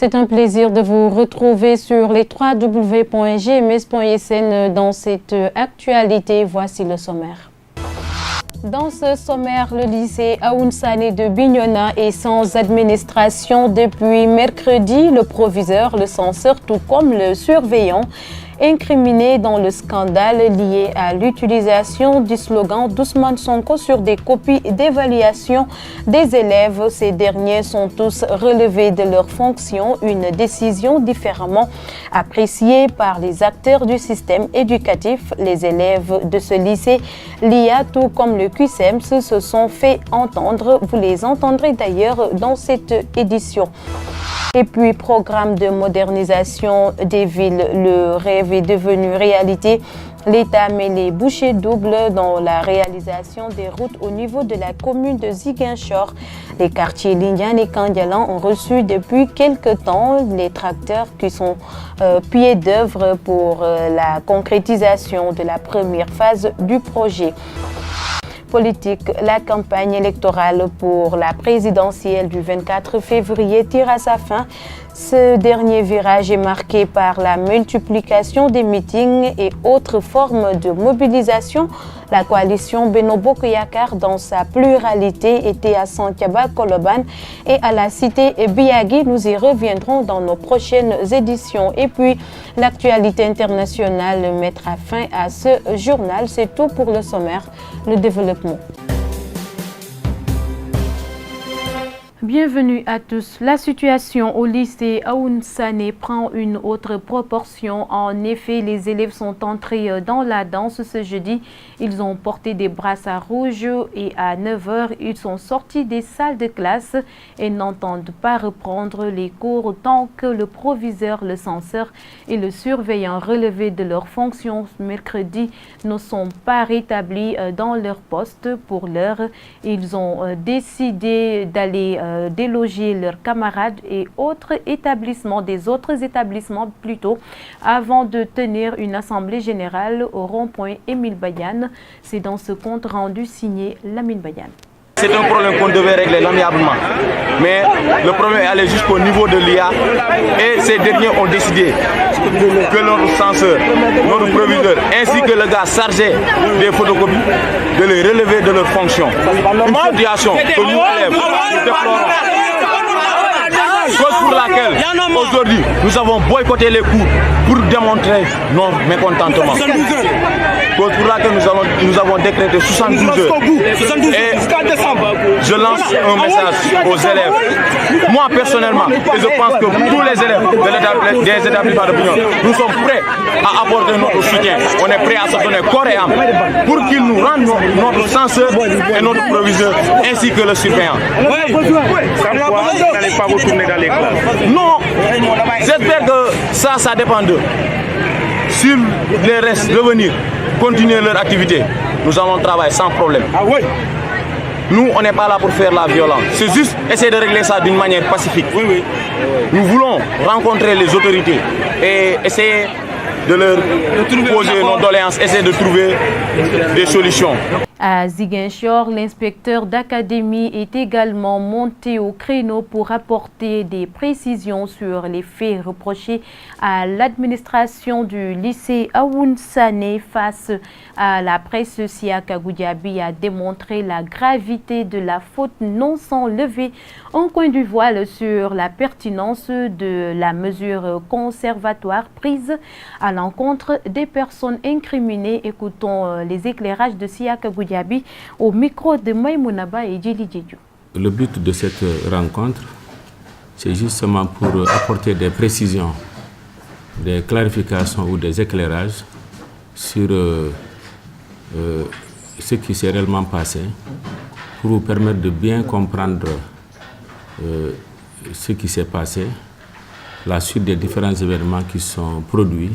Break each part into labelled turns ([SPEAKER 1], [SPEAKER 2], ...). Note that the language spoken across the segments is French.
[SPEAKER 1] C'est un plaisir de vous retrouver sur les www.gms.sn dans cette actualité. Voici le sommaire. Dans ce sommaire, le lycée Aoun Sané de Bignona est sans administration depuis mercredi. Le proviseur, le censeur, tout comme le surveillant, incriminé dans le scandale lié à l'utilisation du slogan d'Ousmane Sonko sur des copies d'évaluation des élèves. Ces derniers sont tous relevés de leurs fonctions, une décision différemment appréciée par les acteurs du système éducatif. Les élèves de ce lycée, l'IA, tout comme le QSEMS, se sont fait entendre. Vous les entendrez d'ailleurs dans cette édition. Et puis, programme de modernisation des villes, le rêve est devenu réalité. L'État met les bouchées doubles dans la réalisation des routes au niveau de la commune de Ziguinchor. Les quartiers Lindiane et Kandialan ont reçu depuis quelques temps les tracteurs qui sont pieds d'œuvre pour la concrétisation de la première phase du projet. Politique, la campagne électorale pour la présidentielle du 24 février tire à sa fin. Ce dernier virage est marqué par la multiplication des meetings et autres formes de mobilisation. La coalition Benno Bokk Yakaar dans sa pluralité était à Santhiaba, Colobane et à la cité Biagui. Nous y reviendrons dans nos prochaines éditions. Et puis, l'actualité internationale mettra fin à ce journal. C'est tout pour le sommaire, le développement. Bienvenue à tous. La situation au lycée Aoun Sané prend une autre proportion. En effet, les élèves sont entrés dans la danse ce jeudi. Ils ont porté des brassards rouges et à 9h, ils sont sortis des salles de classe et n'entendent pas reprendre les cours tant que le proviseur, le censeur et le surveillant relevés de leurs fonctions mercredi ne sont pas rétablis dans leur poste. Pour l'heure, ils ont décidé d'aller déloger leurs camarades et autres établissements, des autres établissements plutôt, avant de tenir une assemblée générale au rond-point Émile Badiane. C'est dans ce compte rendu signé Lamine Badiane.
[SPEAKER 2] C'est un problème qu'on devait régler amiablement. Mais le problème est allé jusqu'au niveau de l'IA et ces derniers ont décidé que notre censeur, notre proviseur, ainsi que le gars chargé des photocopies, de les relever de leurs fonctions. Une situation que nous élèves, nous déplorons. Chose pour laquelle, aujourd'hui, nous avons boycotté les cours pour démontrer notre mécontentement. Chose pour laquelle nous avons décrété 72 heures. Et je lance un message aux élèves. Moi, personnellement, et je pense que tous les élèves des établissements de Bignona, nous sommes prêts à apporter notre soutien. On est prêts à se donner corps et âme pour qu'ils nous rendent notre censeur et notre proviseur, ainsi que le surveillant.
[SPEAKER 3] Vous n'allez pas retourner dans les classes?
[SPEAKER 2] Non, j'espère que ça dépend d'eux. Sur les restes, revenir, continuer leur activité, nous allons travailler sans problème.
[SPEAKER 3] Ah oui?
[SPEAKER 2] Nous, on n'est pas là pour faire la violence. C'est juste essayer de régler ça d'une manière pacifique.
[SPEAKER 3] Oui, oui.
[SPEAKER 2] Nous voulons rencontrer les autorités et essayer de leur poser nos doléances, essayer de trouver des solutions.
[SPEAKER 1] À Ziguinchor, l'inspecteur d'académie est également monté au créneau pour apporter des précisions sur les faits reprochés à l'administration du lycée Aoun Sané. Face à la presse, Siaka Goudiaby a démontré la gravité de la faute non sans lever un coin du voile sur la pertinence de la mesure conservatoire prise à l'encontre des personnes incriminées. Écoutons les éclairages de Siaka Goudiaby au micro de Maïmounaba et Djili Djedjou.
[SPEAKER 4] Le but de cette rencontre, c'est justement pour apporter des précisions, des clarifications ou des éclairages sur ce qui s'est réellement passé, pour vous permettre de bien comprendre ce qui s'est passé, la suite des différents événements qui sont produits,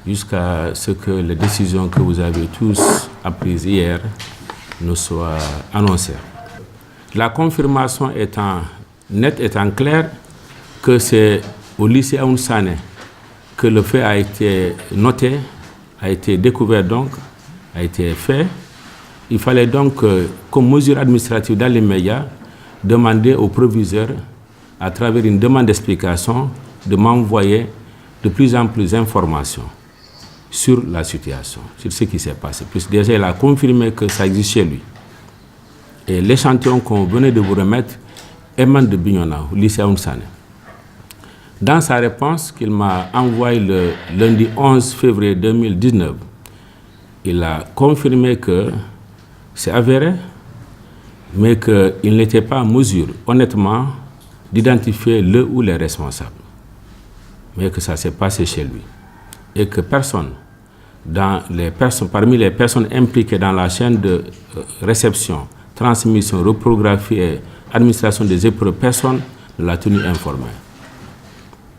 [SPEAKER 4] jusqu'à ce que les décisions que vous avez tous apprises hier nous soient annoncées. La confirmation étant nette, étant claire, que c'est au lycée Aoun Sané que le fait a été noté, a été découvert donc, a été fait. Il fallait donc, comme mesure administrative dans les médias, demander au proviseur à travers une demande d'explication, de m'envoyer de plus en plus d'informations sur la situation, sur ce qui s'est passé. Puisque déjà, il a confirmé que ça existe chez lui. Et l'échantillon qu'on venait de vous remettre émane de Bignona, au lycée Aounsane. Dans sa réponse qu'il m'a envoyée le lundi 11 février 2019, il a confirmé que c'est avéré, mais qu'il n'était pas en mesure, honnêtement, d'identifier le ou les responsables. Mais que ça s'est passé chez lui. Et que personne, parmi les personnes impliquées dans la chaîne de réception, transmission, reprographie et administration des épreuves, personne ne l'a tenu informé.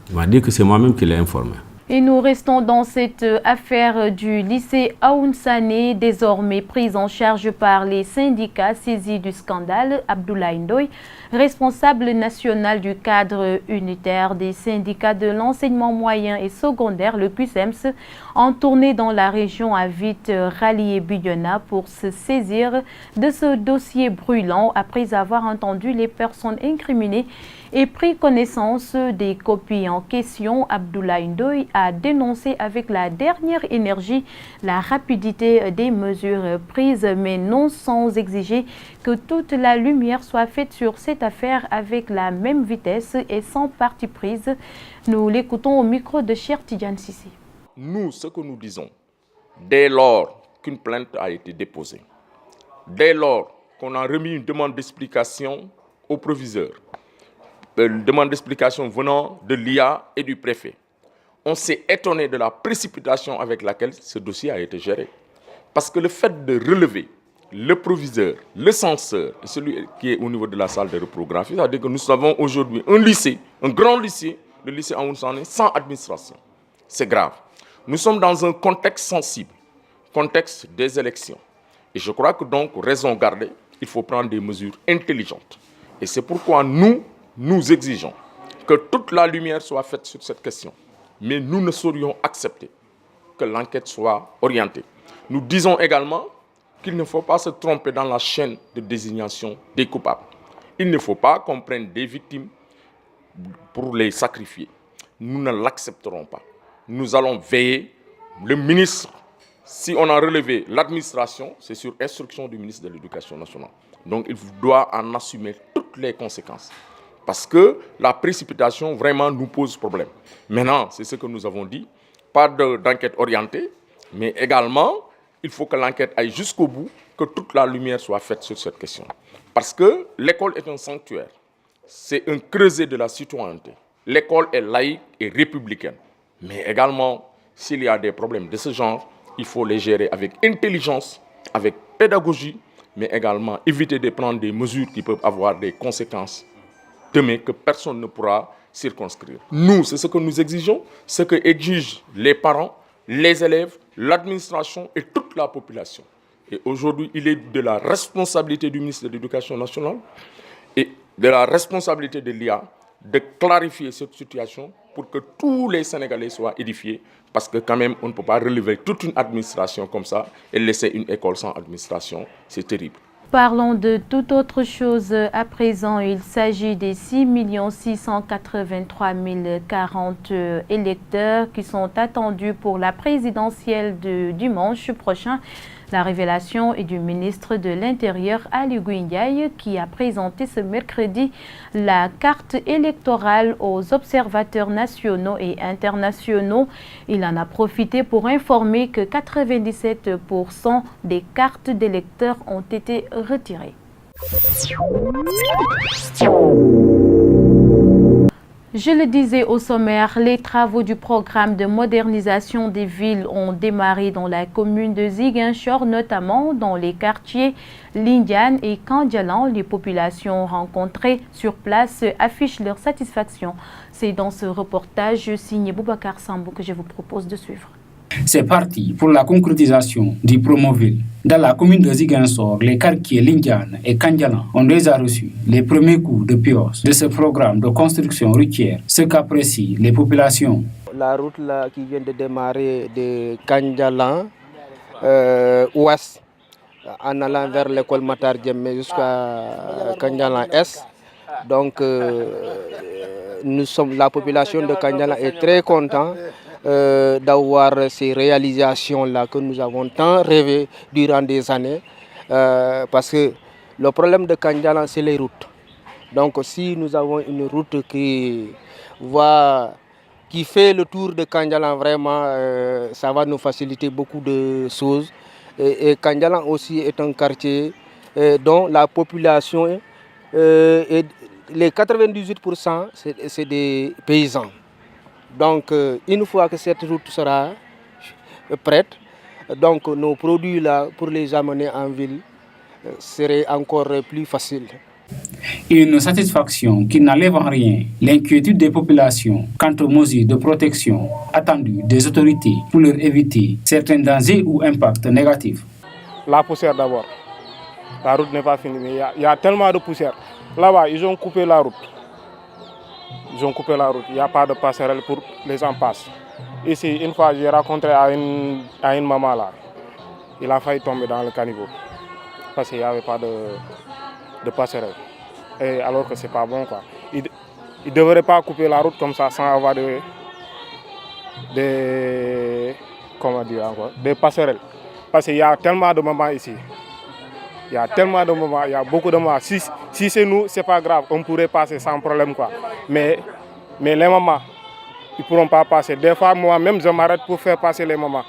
[SPEAKER 4] Il m'a dit que c'est moi-même qui l'ai informé.
[SPEAKER 1] Et nous restons dans cette affaire du lycée Aounsane, désormais prise en charge par les syndicats saisis du scandale. Abdoulaye Ndoye, responsable national du cadre unitaire des syndicats de l'enseignement moyen et secondaire, le CUSEMS, en tournée dans la région, a vite rallié Bignona pour se saisir de ce dossier brûlant après avoir entendu les personnes incriminées et pris connaissance des copies en question. Abdoulaye Ndoye a dénoncé avec la dernière énergie la rapidité des mesures prises, mais non sans exiger que toute la lumière soit faite sur cette affaire avec la même vitesse et sans parti prise. Nous l'écoutons au micro de Cheikh Tidiane Sissi.
[SPEAKER 2] Nous, ce que nous disons, dès lors qu'une plainte a été déposée, dès lors qu'on a remis une demande d'explication au proviseur, une demande d'explication venant de l'IA et du préfet, on s'est étonné de la précipitation avec laquelle ce dossier a été géré. Parce que le fait de relever le proviseur, le censeur, et celui qui est au niveau de la salle de reprographie, c'est-à-dire que nous avons aujourd'hui un lycée, un grand lycée, le lycée Aounsane, sans administration. C'est grave. Nous sommes dans un contexte sensible, contexte des élections. Et je crois que donc, raison gardée, il faut prendre des mesures intelligentes. Et c'est pourquoi nous exigeons que toute la lumière soit faite sur cette question. Mais nous ne saurions accepter que l'enquête soit orientée. Nous disons également qu'il ne faut pas se tromper dans la chaîne de désignation des coupables. Il ne faut pas qu'on prenne des victimes pour les sacrifier. Nous ne l'accepterons pas. Nous allons veiller. Le ministre, si on a relevé l'administration, c'est sur instruction du ministre de l'Éducation nationale. Donc il doit en assumer toutes les conséquences. Parce que la précipitation vraiment nous pose problème. Maintenant, c'est ce que nous avons dit, pas d'enquête orientée, mais également, il faut que l'enquête aille jusqu'au bout, que toute la lumière soit faite sur cette question. Parce que l'école est un sanctuaire, c'est un creuset de la citoyenneté. L'école est laïque et républicaine. Mais également, s'il y a des problèmes de ce genre, il faut les gérer avec intelligence, avec pédagogie, mais également éviter de prendre des mesures qui peuvent avoir des conséquences demain que personne ne pourra circonscrire. Nous, c'est ce que nous exigeons, ce que exigent les parents, les élèves, l'administration et toute la population. Et aujourd'hui, il est de la responsabilité du ministre de l'Éducation nationale et de la responsabilité de l'IA de clarifier cette situation pour que tous les Sénégalais soient édifiés, parce que quand même, on ne peut pas relever toute une administration comme ça et laisser une école sans administration. C'est terrible.
[SPEAKER 1] Parlons de toute autre chose à présent. Il s'agit des 6 683 040 électeurs qui sont attendus pour la présidentielle de dimanche prochain. La révélation est du ministre de l'Intérieur, Ali Ngouille Ndiaye, qui a présenté ce mercredi la carte électorale aux observateurs nationaux et internationaux. Il en a profité pour informer que 97% des cartes d'électeurs ont été retirées. Je le disais au sommaire, les travaux du programme de modernisation des villes ont démarré dans la commune de Ziguinchor, notamment dans les quartiers Lindiane et Kandialan. Les populations rencontrées sur place affichent leur satisfaction. C'est dans ce reportage signé Boubacar Sambou que je vous propose de suivre.
[SPEAKER 5] C'est parti pour la concrétisation du Promoville. Dans la commune de Ziguinchor, les quartiers Lindiane et Kandialan ont déjà reçu les premiers coups de pioche de ce programme de construction routière, ce qu'apprécient les populations.
[SPEAKER 6] La route là, qui vient de démarrer de Kandialan ouest en allant vers l'école Matar Djemmé jusqu'à Kandialan Est Donc la population de Kandialang est très contente d'avoir ces réalisations-là que nous avons tant rêvé durant des années. Parce que le problème de Kandialang, c'est les routes. Donc si nous avons une route qui fait le tour de Kandialang, vraiment, ça va nous faciliter beaucoup de choses. Et Kandialang aussi est un quartier dont la population, les 98%, c'est des paysans. Donc une fois que cette route sera prête, donc nos produits là, pour les amener en ville, serait encore plus facile.
[SPEAKER 5] Une satisfaction qui n'enlève en rien l'inquiétude des populations quant aux mesures de protection attendues des autorités pour leur éviter certains dangers ou impacts négatifs.
[SPEAKER 3] La poussière d'abord. La route n'est pas finie, mais il y a tellement de poussière. Là-bas, ils ont coupé la route. Il n'y a pas de passerelle pour les gens passent. Ici, une fois, j'ai rencontré à une maman là. Il a failli tomber dans le caniveau parce qu'il n'y avait pas de passerelle. Et alors que c'est pas bon quoi. Il ne devrait pas couper la route comme ça sans avoir des passerelles. Parce qu'il y a tellement de moments ici. Il y a beaucoup de moments. Si c'est nous, c'est pas grave, on pourrait passer sans problème quoi. Mais les mamans, ils ne pourront pas passer. Des fois, moi-même, je m'arrête pour faire passer les mamans.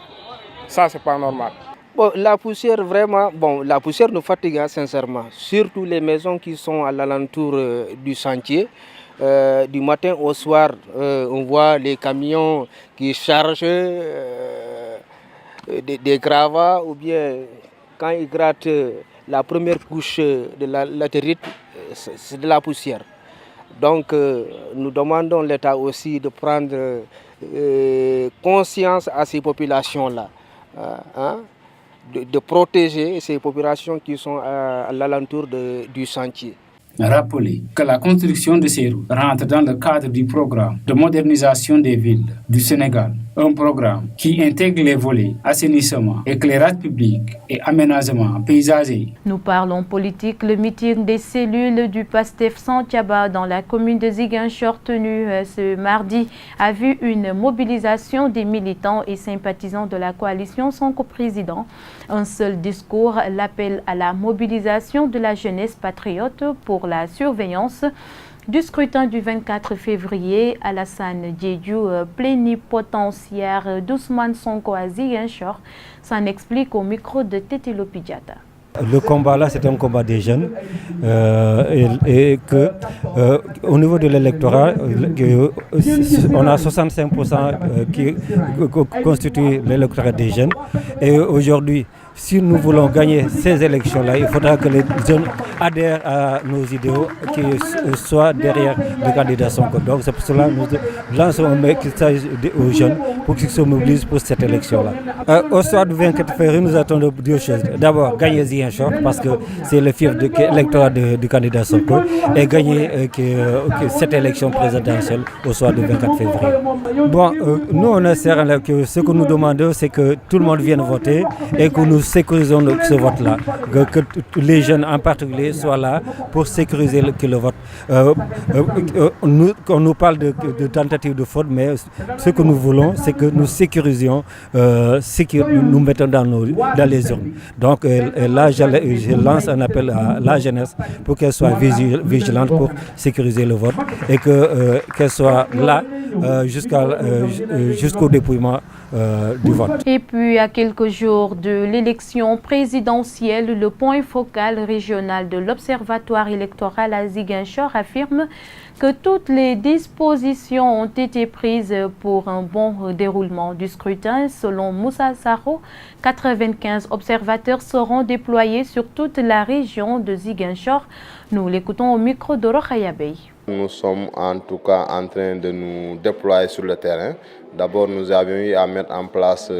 [SPEAKER 3] Ça, c'est pas normal.
[SPEAKER 6] Bon, la poussière, vraiment, la poussière nous fatigue, sincèrement. Surtout les maisons qui sont à l'alentour du sentier. Du matin au soir, on voit les camions qui chargent des gravats ou bien quand ils grattent la première couche de la latérite, c'est de la poussière. Donc nous demandons l'État aussi de prendre conscience à ces populations-là, de protéger ces populations qui sont à l'alentour du sentier.
[SPEAKER 5] Rappeler que la construction de ces routes rentre dans le cadre du programme de modernisation des villes du Sénégal, un programme qui intègre les volets assainissement, éclairage public et aménagement paysager.
[SPEAKER 1] Nous parlons politique. Le meeting des cellules du PASTEF Santhiaba dans la commune de Ziguinchor tenu ce mardi a vu une mobilisation des militants et sympathisants de la coalition Sonko Président. Un seul discours, l'appel à la mobilisation de la jeunesse patriote pour la surveillance du scrutin du 24 février. Alassane Diédiou, plénipotentiaire d'Ousmane Sonko à Ziguinchor, s'en explique au micro de Tété Lopidiata.
[SPEAKER 7] Le combat là, c'est un combat des jeunes et que au niveau de l'électorat, on a 65% qui constituent l'électorat des jeunes. Et aujourd'hui, si nous voulons gagner ces élections-là, il faudra que les jeunes adhèrent à nos idéaux, qu'ils soient derrière le candidat Sonko. Donc c'est pour cela que nous lançons un message aux jeunes pour qu'ils se mobilisent pour cette élection-là. Au soir du 24 février, nous attendons deux choses. D'abord, gagner Ziguinchor parce que c'est le fief de l'électorat du candidat Sonko et gagner cette élection présidentielle au soir du 24 février. Bon, nous on espère que ce que nous demandons, c'est que tout le monde vienne voter et que nous sécurisons ce vote-là, que les jeunes en particulier soient là pour sécuriser le vote. On nous parle de tentative de fraude, mais ce que nous voulons, c'est que nous sécurisions ce que nous mettons dans les urnes. Donc là, je lance un appel à la jeunesse pour qu'elle soit vigilante pour sécuriser le vote et qu'elle soit là jusqu'au dépouillement du vote.
[SPEAKER 1] Et puis à quelques jours de l'élection présidentielle, le point focal régional de l'Observatoire électoral à Ziguinchor affirme que toutes les dispositions ont été prises pour un bon déroulement du scrutin. Selon Moussa Saro, 95 observateurs seront déployés sur toute la région de Ziguinchor. Nous l'écoutons au micro de Rokhaya Bey.
[SPEAKER 8] Nous sommes en tout cas en train de nous déployer sur le terrain. D'abord, nous avions eu à mettre en place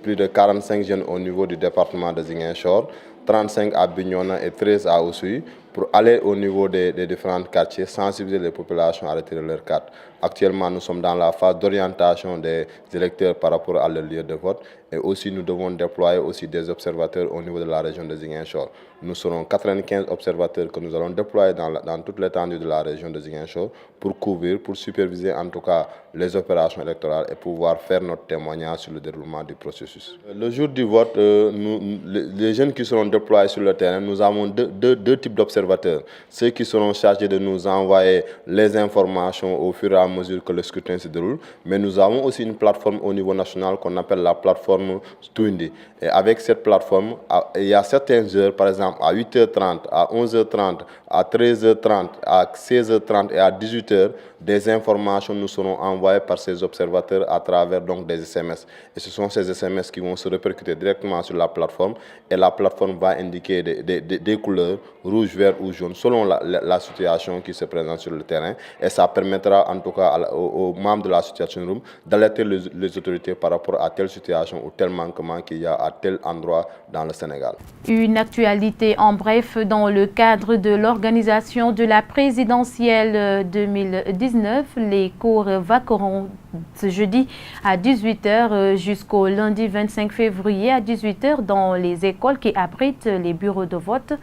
[SPEAKER 8] plus de 45 jeunes au niveau du département de Ziguinchor, 35 à Bignona et 13 à Oussouye, pour aller au niveau des différents quartiers, sensibiliser les populations à retirer leurs cartes. Actuellement, nous sommes dans la phase d'orientation des électeurs par rapport à leur lieu de vote Et aussi, nous devons déployer aussi des observateurs au niveau de la région de Ziguinchor. Nous serons 95 observateurs que nous allons déployer dans toute l'étendue de la région de Ziguinchor pour couvrir, pour superviser en tout cas les opérations électorales et pouvoir faire notre témoignage sur le déroulement du processus. Le jour du vote, les jeunes qui seront déployés sur le terrain, nous avons deux types d'observateurs. Ceux qui seront chargés de nous envoyer les informations au fur et à mesure que le scrutin se déroule, mais nous avons aussi une plateforme au niveau national qu'on appelle la plateforme Twindi. Et avec cette plateforme, il y a certaines heures, par exemple à 8h30, à 11h30, à 13h30, à 16h30 et à 18h, des informations nous seront envoyées par ces observateurs à travers donc des SMS. Et ce sont ces SMS qui vont se répercuter directement sur la plateforme et la plateforme va indiquer des couleurs rouge, vert ou jaune selon la situation qui se présente sur le terrain. Et ça permettra en tout cas aux membres de la situation room d'alerter les autorités par rapport à telle situation ou tel manquement qu'il y a à tel endroit dans le Sénégal.
[SPEAKER 1] Une actualité en bref dans le cadre de l'organisation de la présidentielle 2019. Les cours vaqueront ce jeudi à 18h jusqu'au lundi 25 février à 18h dans les écoles qui abritent les bureaux de vote.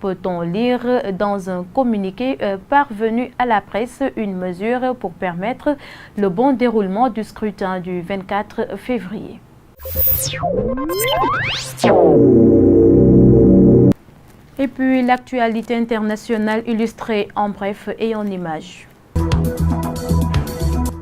[SPEAKER 1] Peut-on lire dans un communiqué parvenu à la presse une mesure pour permettre le bon déroulement du scrutin du 24 février. Et puis l'actualité internationale illustrée en bref et en images.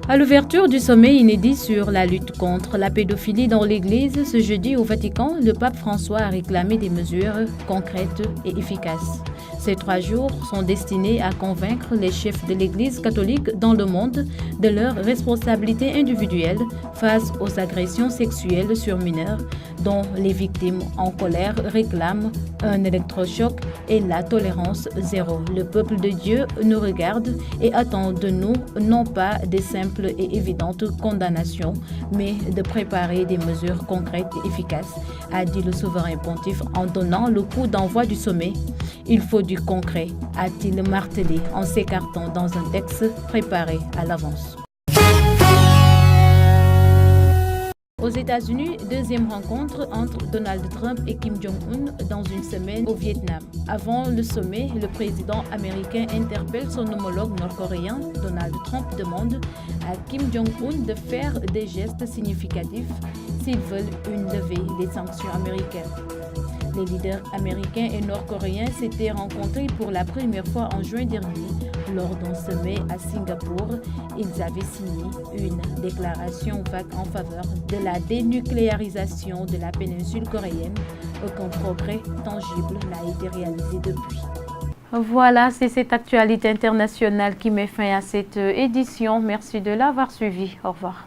[SPEAKER 1] À l'ouverture du sommet inédit sur la lutte contre la pédophilie dans l'Église, ce jeudi au Vatican, le pape François a réclamé des mesures concrètes et efficaces. Ces 3 jours sont destinés à convaincre les chefs de l'Église catholique dans le monde de leur responsabilité individuelle face aux agressions sexuelles sur mineurs, dont les victimes en colère réclament un électrochoc et la tolérance zéro. Le peuple de Dieu nous regarde et attend de nous non pas des simples et évidentes condamnations, mais de préparer des mesures concrètes et efficaces, a dit le souverain pontife en donnant le coup d'envoi du sommet. Il faut du concret, a-t-il martelé en s'écartant dans un texte préparé à l'avance. Aux États-Unis, deuxième rencontre entre Donald Trump et Kim Jong-un dans une semaine au Vietnam. Avant le sommet, le président américain interpelle son homologue nord-coréen. Donald Trump demande à Kim Jong-un de faire des gestes significatifs s'ils veulent une levée des sanctions américaines. Les leaders américains et nord-coréens s'étaient rencontrés pour la première fois en juin dernier. Lors d'un sommet à Singapour, ils avaient signé une déclaration vague en faveur de la dénucléarisation de la péninsule coréenne. Aucun progrès tangible n'a été réalisé depuis. Voilà, c'est cette actualité internationale qui met fin à cette édition. Merci de l'avoir suivi. Au revoir.